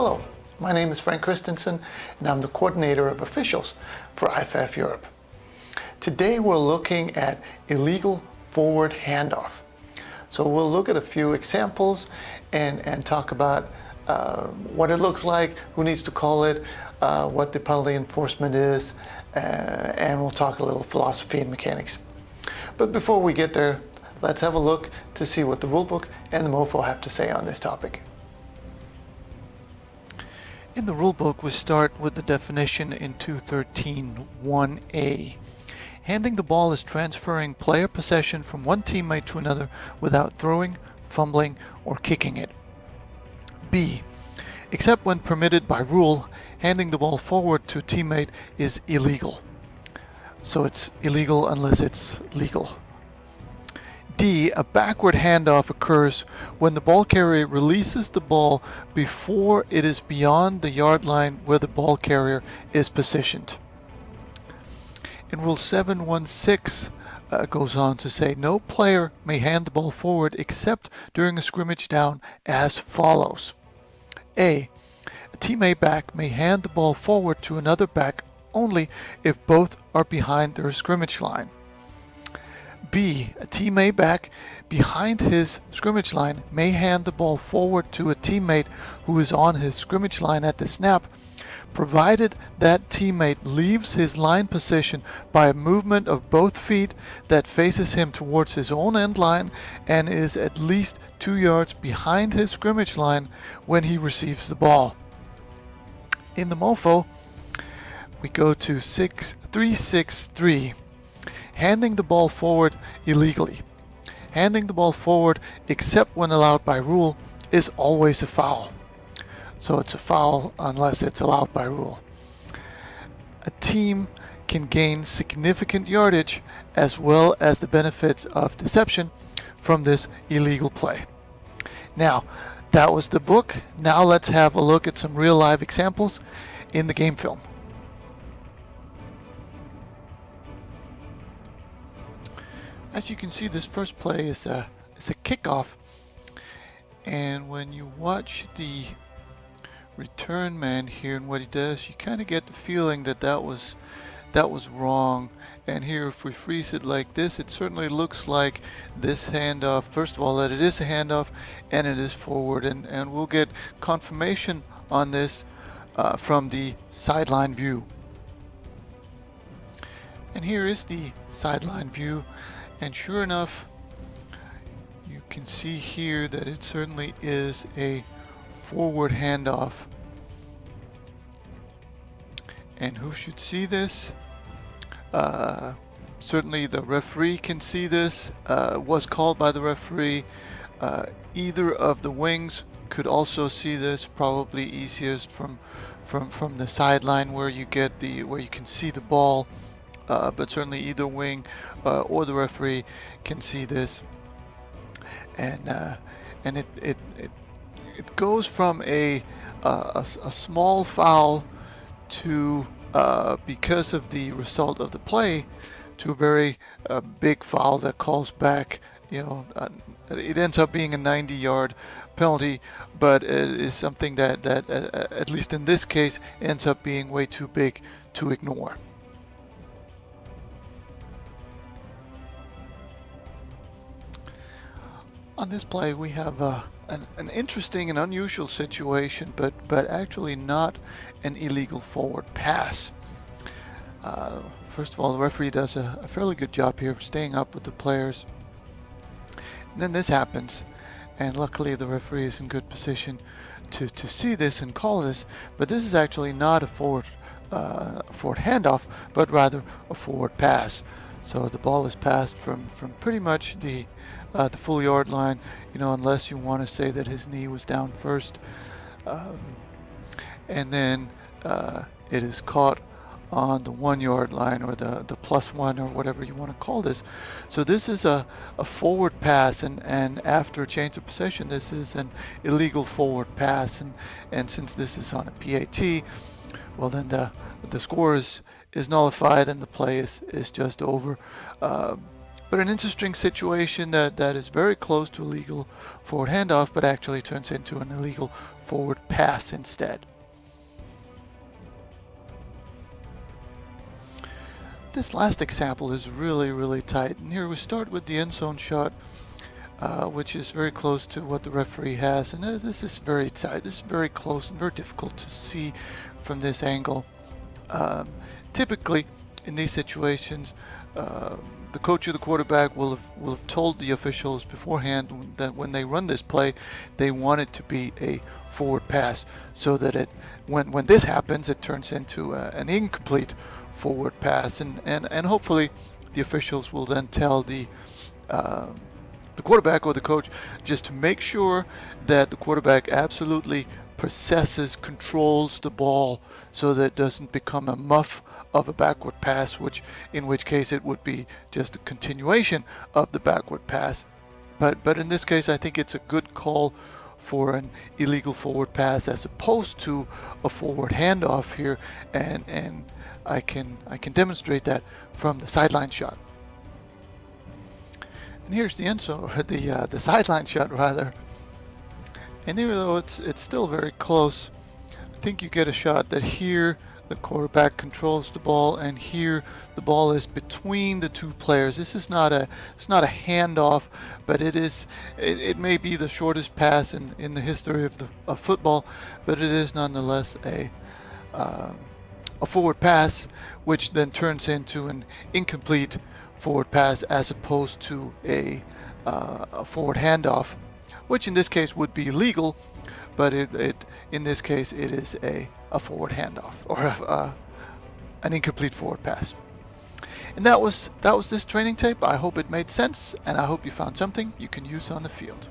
Hello, my name is Frank Christensen and I'm the coordinator of officials for IFAF Europe. Today we're looking at illegal forward handoff. So we'll look at a few examples and talk about what it looks like, who needs to call it, what the penalty enforcement is, and we'll talk a little philosophy and mechanics. But before we get there, let's have a look to see what the rulebook and the MOFO have to say on this topic. In the rulebook, we start with the definition in 213.1a. Handing the ball is transferring player possession from one teammate to another without throwing, fumbling, or kicking it. B. Except when permitted by rule, handing the ball forward to a teammate is illegal. So it's illegal unless it's legal. D. A backward handoff occurs when the ball carrier releases the ball before it is beyond the yard line where the ball carrier is positioned. And Rule 7.1.6 goes on to say no player may hand the ball forward except during a scrimmage down as follows. A. A teammate back may hand the ball forward to another back only if both are behind their scrimmage line. B. A teammate back behind his scrimmage line may hand the ball forward to a teammate who is on his scrimmage line at the snap, provided that teammate leaves his line position by a movement of both feet that faces him towards his own end line and is at least 2 yards behind his scrimmage line when he receives the ball. In the MOFO, we go to 363. Handing the ball forward illegally. Handing the ball forward except when allowed by rule is always a foul. So it's a foul unless it's allowed by rule. A team can gain significant yardage as well as the benefits of deception from this illegal play. Now, that was the book. Now let's have a look at some real live examples in the game film. As you can see, this first play is a kickoff, and when you watch the return man here and what he does, you kind of get the feeling that that was wrong. And here, if we freeze it like this, it certainly looks like this handoff. First of all, that it is a handoff and it is forward, and we'll get confirmation on this from the sideline view. And here is the sideline view. And sure enough, you can see here that it certainly is a forward handoff. And who should see this? Certainly the referee can see this. Was called by the referee. Either of the wings could also see this. Probably easiest from the sideline where you can see the ball. But certainly either wing or the referee can see this, and it goes from a small foul to because of the result of the play to a very big foul that calls back. It ends up being a 90-yard penalty, but it is something that at least in this case ends up being way too big to ignore. On this play, we have an interesting and unusual situation, but actually not an illegal forward pass. First of all, the referee does a fairly good job here of staying up with the players. And then this happens, and luckily the referee is in good position to see this and call this, but this is actually not a forward handoff, but rather a forward pass. So the ball is passed from pretty much the full yard line, unless you want to say that his knee was down first, and then it is caught on the 1 yard line or the +1 or whatever you want to call this. So this is a forward pass, and after change of possession, this is an illegal forward pass, and since this is on a PAT, well then the score is nullified and the play is just over. But an interesting situation that is very close to a legal forward handoff, but actually turns into an illegal forward pass instead. This last example is really tight, and here we start with the end zone shot, which is very close to what the referee has, and this is very tight. This is very close and very difficult to see from this angle. Typically, in these situations, the coach or the quarterback will have told the officials beforehand that when they run this play, they want it to be a forward pass, so that when this happens, it turns into an incomplete forward pass, and hopefully the officials will then tell the quarterback or the coach just to make sure that the quarterback absolutely possesses, controls the ball, so that it doesn't become a muff of a backward pass, in which case it would be just a continuation of the backward pass. But in this case, I think it's a good call for an illegal forward pass as opposed to a forward handoff here, and I can demonstrate that from the sideline shot. And here's the end zone, or the sideline shot rather. And even though it's still very close, I think you get a shot that here the quarterback controls the ball, and here the ball is between the two players. This is not a handoff, but it may be the shortest pass in the history of football, but it is nonetheless a forward pass, which then turns into an incomplete forward pass as opposed to a forward handoff, which in this case would be legal, but in this case it is a forward handoff, or an incomplete forward pass. And that was this training tape. I hope it made sense, and I hope you found something you can use on the field.